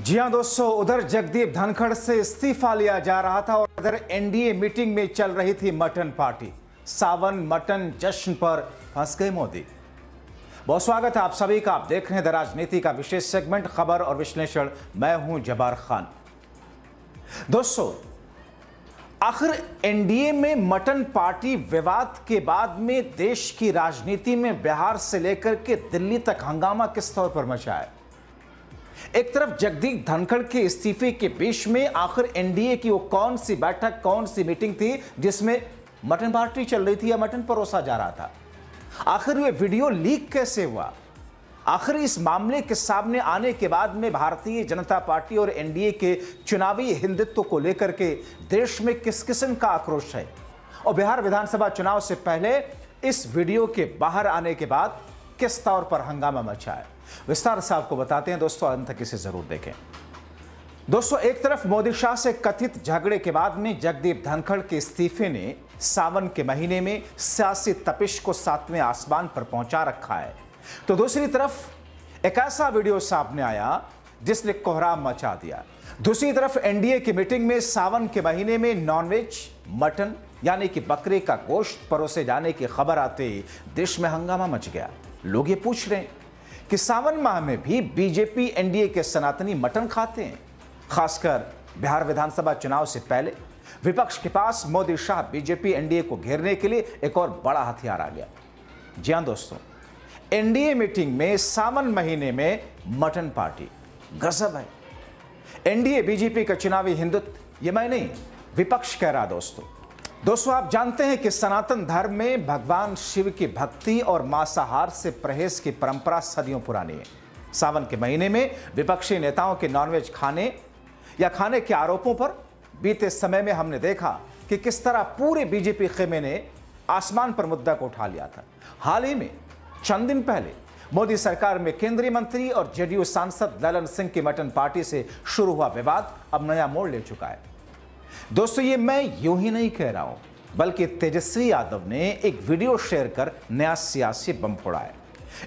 जी हां दोस्तों, उधर जगदीप धनखड़ से इस्तीफा लिया जा रहा था और उधर एनडीए मीटिंग में चल रही थी मटन पार्टी। सावन मटन जश्न पर फंस गए मोदी। बहुत स्वागत है आप सभी का। आप देख रहे हैं द राजनीति का विशेष सेगमेंट खबर और विश्लेषण। मैं हूं जब्बार खान। दोस्तों, आखिर एनडीए में मटन पार्टी विवाद के बाद में देश की राजनीति में बिहार से लेकर के दिल्ली तक हंगामा किस तौर पर मचा है। एक तरफ जगदीप धनखड़ के इस्तीफे के बीच में आखिर एनडीए की वो कौन सी बैठक, कौन सी मीटिंग थी जिसमें मटन पार्टी चल रही थी या मटन परोसा जा रहा था। आखिर ये वीडियो लीक कैसे हुआ। आखिर इस मामले के सामने आने के बाद में भारतीय जनता पार्टी और एनडीए के चुनावी हिंदुत्व को लेकर के देश में किस किस्म का आक्रोश है और बिहार विधानसभा चुनाव से पहले इस वीडियो के बाहर आने के बाद किस तौर पर हंगामा मचा है, विस्तार से आपको बताते हैं। दोस्तों, अंत तक इसे जरूर देखें। दोस्तों, एक तरफ मोदी शाह से कथित झगड़े के बाद में जगदीप धनखड़ के इस्तीफे ने सावन के महीने में सियासी तपिश को सातवें आसमान पर पहुंचा रखा है, तो दूसरी तरफ एक ऐसा वीडियो सामने आया जिसने कोहराम मचा दिया। दूसरी तरफ एनडीए की मीटिंग में सावन के महीने में नॉनवेज मटन यानी कि बकरे का गोश्त परोसे जाने की खबर आते ही देश में हंगामा मच गया। लोग ये पूछ रहे हैं कि सावन माह में भी बीजेपी एनडीए के सनातनी मटन खाते हैं। खासकर बिहार विधानसभा चुनाव से पहले विपक्ष के पास मोदी शाह बीजेपी एनडीए को घेरने के लिए एक और बड़ा हथियार आ गया। जी हां दोस्तों, एनडीए मीटिंग में सावन महीने में मटन पार्टी। गजब है। एनडीए बीजेपी का चुनावी हिंदुत्व ये मैं नहीं, विपक्ष कह रहा। दोस्तों, आप जानते हैं कि सनातन धर्म में भगवान शिव की भक्ति और मांसाहार से परहेज की परंपरा सदियों पुरानी है। सावन के महीने में विपक्षी नेताओं के नॉनवेज खाने के आरोपों पर बीते समय में हमने देखा कि किस तरह पूरे बीजेपी खेमे ने आसमान पर मुद्दा को उठा लिया था। हाल ही में चंद दिन पहले मोदी सरकार में केंद्रीय मंत्री और जेडीयू सांसद ललन सिंह की मटन पार्टी से शुरू हुआ विवाद अब नया मोड़ ले चुका है। दोस्तों, ये मैं यूं ही नहीं कह रहा हूं, बल्कि तेजस्वी यादव ने एक वीडियो शेयर कर नया सियासी बम फोड़ा है।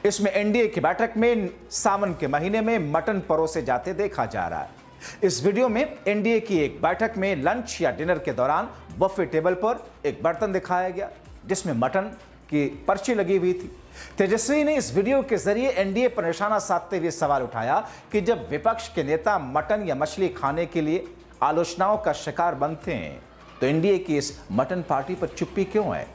इसमें एनडीए की बैठक में सावन के महीने में मटन परोसे जाते देखा जा रहा है। इस वीडियो में एनडीए की एक बैठक में लंच या डिनर के दौरान बफे टेबल पर एक बर्तन दिखाया गया जिसमें मटन की पर्ची लगी हुई थी। तेजस्वी ने इस वीडियो के जरिए एनडीए पर निशाना साधते हुए सवाल उठाया कि जब विपक्ष के नेता मटन या मछली खाने के लिए आलोचनाओं का शिकार बनते हैं तो एनडीए की इस मटन पार्टी पर चुप्पी क्यों है।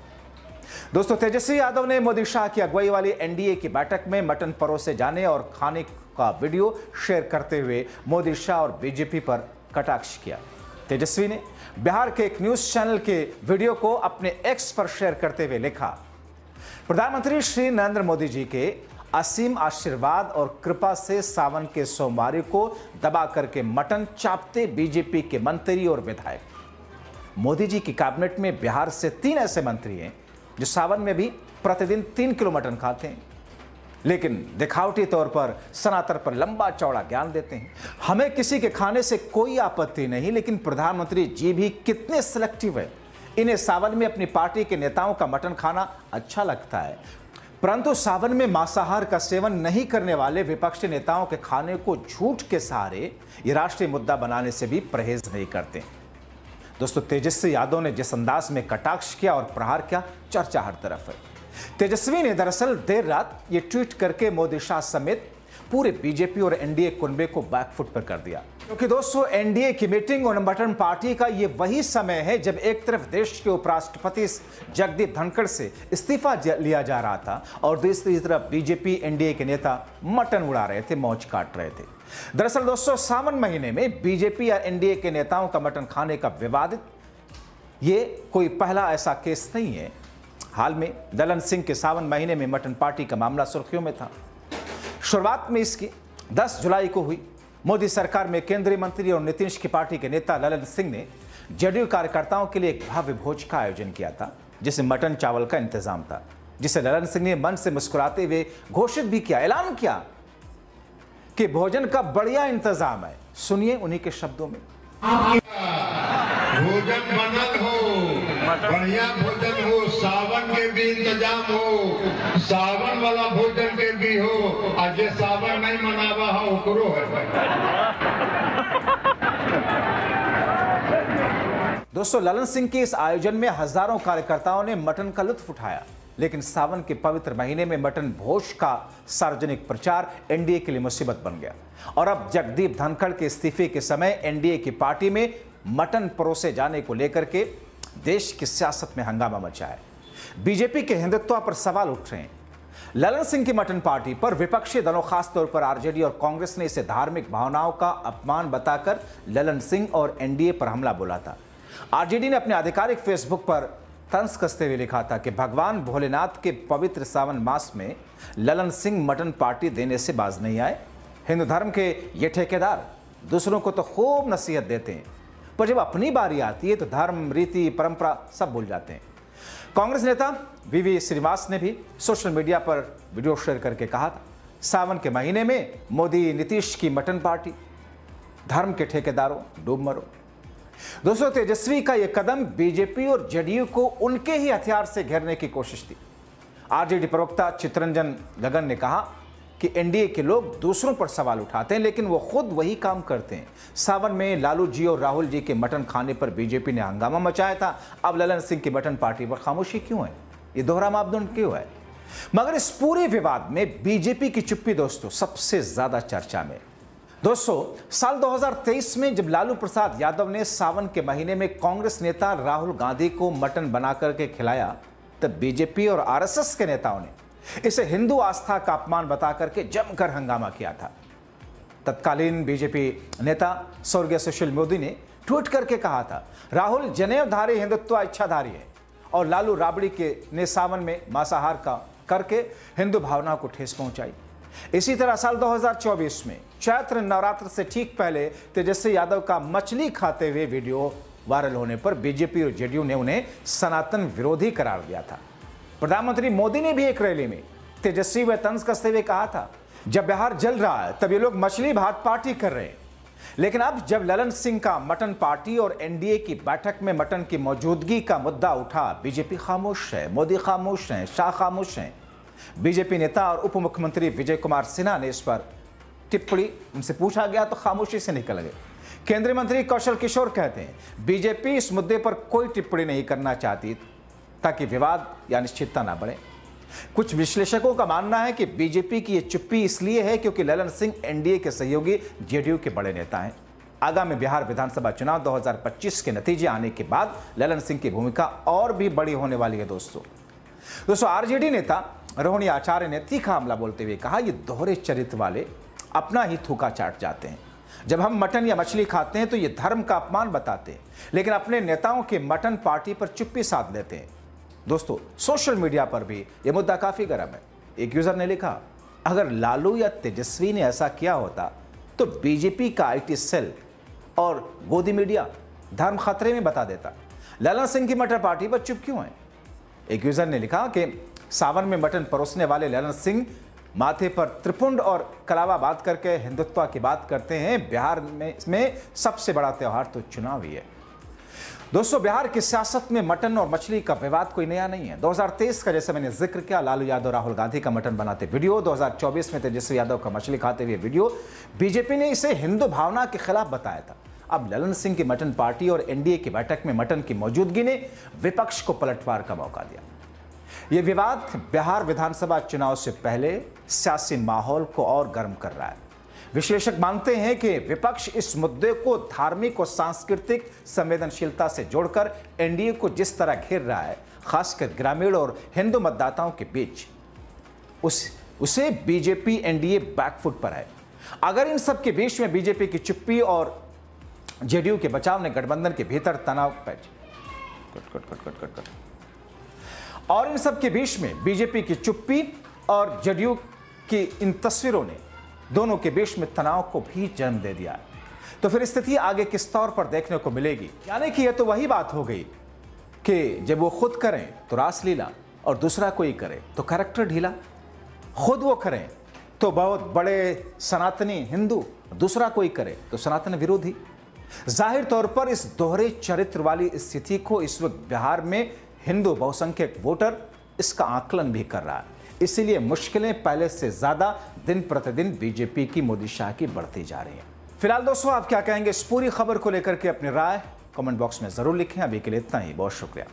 दोस्तों, तेजस्वी यादव ने मोदी शाह की अगुवाई वाली एनडीए की बैठक में मटन परोसे जाने और खाने का वीडियो शेयर करते हुए मोदी शाह और बीजेपी पर कटाक्ष किया। तेजस्वी ने बिहार के एक न्यूज चैनल के वीडियो को अपने एक्स पर शेयर करते हुए लिखा, प्रधानमंत्री श्री नरेंद्र मोदी जी के असीम आशीर्वाद और कृपा से सावन के सोमवार को दबा करके मटन चापते बीजेपी के मंत्री और विधायक। मोदी जी की कैबिनेट में बिहार से 3 ऐसे मंत्री हैं जो सावन में भी प्रतिदिन 3 किलो मटन खाते हैं, लेकिन दिखावटी तौर पर सनातन पर लंबा चौड़ा ज्ञान देते हैं। हमें किसी के खाने से कोई आपत्ति नहीं, लेकिन प्रधानमंत्री जी भी कितने सिलेक्टिव है। इन्हें सावन में अपनी पार्टी के नेताओं का मटन खाना अच्छा लगता है, परंतु सावन में मांसाहार का सेवन नहीं करने वाले विपक्षी नेताओं के खाने को झूठ के सहारे ये राष्ट्रीय मुद्दा बनाने से भी परहेज नहीं करते। दोस्तों, तेजस्वी यादव ने जिस अंदाज में कटाक्ष किया और प्रहार किया, चर्चा हर तरफ है। तेजस्वी ने दरअसल देर रात ये ट्वीट करके मोदी शाह समेत पूरे बीजेपी और एनडीए कुनबे को बैकफुट पर कर दिया, क्योंकि दोस्तों एनडीए की मीटिंग और मटन पार्टी का ये वही समय है जब एक तरफ देश के उपराष्ट्रपति जगदीप धनखड़ से इस्तीफा लिया जा रहा था और दूसरी तरफ बीजेपी एनडीए के नेता मटन उड़ा रहे थे, मौज काट रहे थे। दरअसल दोस्तों, सावन महीने में बीजेपी या एनडीए के नेताओं का मटन खाने का विवादित ये कोई पहला ऐसा केस नहीं है। हाल में ललन सिंह के सावन महीने में मटन पार्टी का मामला सुर्खियों में था। शुरुआत में इसकी 10 जुलाई को हुई। मोदी सरकार में केंद्रीय मंत्री और नीतीश की पार्टी के नेता ललन सिंह ने जेडीयू कार्यकर्ताओं के लिए एक भव्य भोज का आयोजन किया था, जिसमें मटन चावल का इंतजाम था, जिसे ललन सिंह ने मन से मुस्कुराते हुए घोषित भी किया, ऐलान किया कि भोजन का बढ़िया इंतजाम है। सुनिए उन्हीं के शब्दों में। भोजन बनल हो, बढ़िया भोजन हो, सावन के भी इंतजाम हो, सावन वाला भोजन के भी हो, आज जे सावन नहीं मनावा हो ओकरो है। दोस्तों, ललन सिंह के इस आयोजन में हजारों कार्यकर्ताओं ने मटन का लुत्फ उठाया, लेकिन सावन के पवित्र महीने में मटन भोज का सार्वजनिक प्रचार एनडीए के लिए मुसीबत बन गया। और अब जगदीप धनखड़ के इस्तीफे के समय एनडीए की पार्टी में मटन परोसे जाने को लेकर के देश की सियासत में हंगामा मचा है। बीजेपी के हिंदुत्व पर सवाल उठ रहे हैं। ललन सिंह की मटन पार्टी पर विपक्षी दलों, खासतौर पर आरजेडी और कांग्रेस ने इसे धार्मिक भावनाओं का अपमान बताकर ललन सिंह और एनडीए पर हमला बोला था। आरजेडी ने अपने आधिकारिक फेसबुक पर तंज कसते हुए लिखा था कि भगवान भोलेनाथ के पवित्र सावन मास में ललन सिंह मटन पार्टी देने से बाज नहीं आए। हिंदू धर्म के ये ठेकेदार दूसरों को तो खूब नसीहत देते हैं, पर जब अपनी बारी आती है तो धर्म, रीति, परंपरा सब भूल जाते हैं। कांग्रेस नेता वीवी श्रीनिवास ने भी सोशल मीडिया पर वीडियो शेयर करके कहा था, सावन के महीने में मोदी नीतीश की मटन पार्टी, धर्म के ठेकेदारों डूब मरो। दोस्तों, तेजस्वी का यह कदम बीजेपी और जेडीयू को उनके ही हथियार से घेरने की कोशिश थी। आरजेडी प्रवक्ता चित्तरंजन गगन ने कहा कि एनडीए के लोग दूसरों पर सवाल उठाते हैं, लेकिन वो खुद वही काम करते हैं। सावन में लालू जी और राहुल जी के मटन खाने पर बीजेपी ने हंगामा मचाया था, अब ललन सिंह की मटन पार्टी पर खामोशी क्यों है? ये दोहरा मापदंड क्यों है? मगर इस पूरे विवाद में बीजेपी की चुप्पी दोस्तों सबसे ज्यादा चर्चा में। दोस्तों, साल 2023 में जब लालू प्रसाद यादव ने सावन के महीने में कांग्रेस नेता राहुल गांधी को मटन बना करके खिलाया, तब बीजेपी और आरएसएस के नेताओं ने इसे हिंदू आस्था का अपमान बता करके जमकर हंगामा किया था। तत्कालीन बीजेपी नेता स्वर्गीय सुशील मोदी ने ट्वीट करके कहा था, राहुल जनेऊधारी हिंदुत्व इच्छाधारी है और लालू राबड़ी के ने सावन में मांसाहार का करके हिंदू भावना को ठेस पहुंचाई। इसी तरह साल 2024 में चैत्र नवरात्र से ठीक पहले तेजस्वी यादव का मछली खाते हुए वीडियो वायरल होने पर बीजेपी और जेडीयू ने उन्हें सनातन विरोधी करार दिया था। प्रधानमंत्री मोदी ने भी एक रैली में तेजस्वी व तंज कसते हुए कहा था, जब बिहार जल रहा है तब ये लोग मछली भात पार्टी कर रहे हैं। लेकिन अब जब ललन सिंह का मटन पार्टी और एनडीए की बैठक में मटन की मौजूदगी का मुद्दा उठा, बीजेपी खामोश है, मोदी खामोश हैं, शाह खामोश हैं। बीजेपी नेता और उप मुख्यमंत्री विजय कुमार सिन्हा ने इस पर टिप्पणी, उनसे पूछा गया तो खामोशी से निकल गए। केंद्रीय मंत्री कौशल किशोर कहते हैं, बीजेपी इस मुद्दे पर कोई टिप्पणी नहीं करना चाहती ताकि विवाद या अनिश्चितता ना बढ़े। कुछ विश्लेषकों का मानना है कि बीजेपी की यह चुप्पी इसलिए है क्योंकि ललन सिंह एनडीए के सहयोगी जेडीयू के बड़े नेता हैं। आगामी बिहार विधानसभा चुनाव 2025 के नतीजे आने के बाद ललन सिंह की भूमिका और भी बड़ी होने वाली है। दोस्तों, आरजेडी नेता रोहिणी आचार्य ने तीखा हमला बोलते हुए कहा, ये दोहरे चरित्र वाले अपना ही थूका चाट जाते हैं। जब हम मटन या मछली खाते हैं तो ये धर्म का अपमान बताते हैं, लेकिन अपने नेताओं के मटन पार्टी पर चुप्पी साध लेते हैं। दोस्तों, सोशल मीडिया पर भी यह मुद्दा काफी गर्म है। एक यूजर ने लिखा, अगर लालू या तेजस्वी ने ऐसा किया होता तो बीजेपी का आईटी सेल और गोदी मीडिया धर्म खतरे में बता देता। ललन सिंह की मटन पार्टी पर चुप क्यों है? एक यूजर ने लिखा कि सावन में मटन परोसने वाले ललन सिंह माथे पर त्रिपुंड और कलावा बात करके हिंदुत्व की बात करते हैं। बिहार में सबसे बड़ा त्योहार तो चुनाव ही है। दोस्तों, बिहार की सियासत में मटन और मछली का विवाद कोई नया नहीं है। 2023 का, जैसे मैंने जिक्र किया, लालू यादव राहुल गांधी का मटन बनाते वीडियो, 2024 में तेजस्वी यादव का मछली खाते हुए वीडियो, बीजेपी ने इसे हिंदू भावना के खिलाफ बताया था। अब ललन सिंह की मटन पार्टी और एनडीए की बैठक में मटन की मौजूदगी ने विपक्ष को पलटवार का मौका दिया। यह विवाद बिहार विधानसभा चुनाव से पहले सियासी माहौल को और गर्म कर रहा है। विश्लेषक मानते हैं कि विपक्ष इस मुद्दे को धार्मिक और सांस्कृतिक संवेदनशीलता से जोड़कर एनडीए को जिस तरह घेर रहा है, खासकर ग्रामीण और हिंदू मतदाताओं के बीच, उसे बीजेपी एनडीए बैकफुट पर है। अगर इन सब के बीच में बीजेपी की चुप्पी और जेडीयू के बचाव ने गठबंधन के भीतर तनाव और इन सब के बीच में बीजेपी की चुप्पी और जेडीयू की इन तस्वीरों ने दोनों के बीच में तनाव को भी जन्म दे दिया है। तो फिर स्थिति आगे किस तौर पर देखने को मिलेगी? यानी कि यह तो वही बात हो गई कि जब वो खुद करें तो रासलीला और दूसरा कोई करे तो कैरेक्टर ढीला, खुद वो करें तो बहुत बड़े सनातनी हिंदू, दूसरा कोई करे तो सनातन विरोधी। जाहिर तौर पर इस दोहरे चरित्र वाली स्थिति को इस वक्त बिहार में हिंदू बहुसंख्यक वोटर इसका आकलन भी कर रहा है। इसीलिए मुश्किलें पहले से ज्यादा दिन प्रतिदिन बीजेपी की मोदी शाह की बढ़ती जा रही हैं। फिलहाल दोस्तों, आप क्या कहेंगे इस पूरी खबर को लेकर के अपनी राय कमेंट बॉक्स में जरूर लिखें। अभी के लिए इतना ही, बहुत शुक्रिया।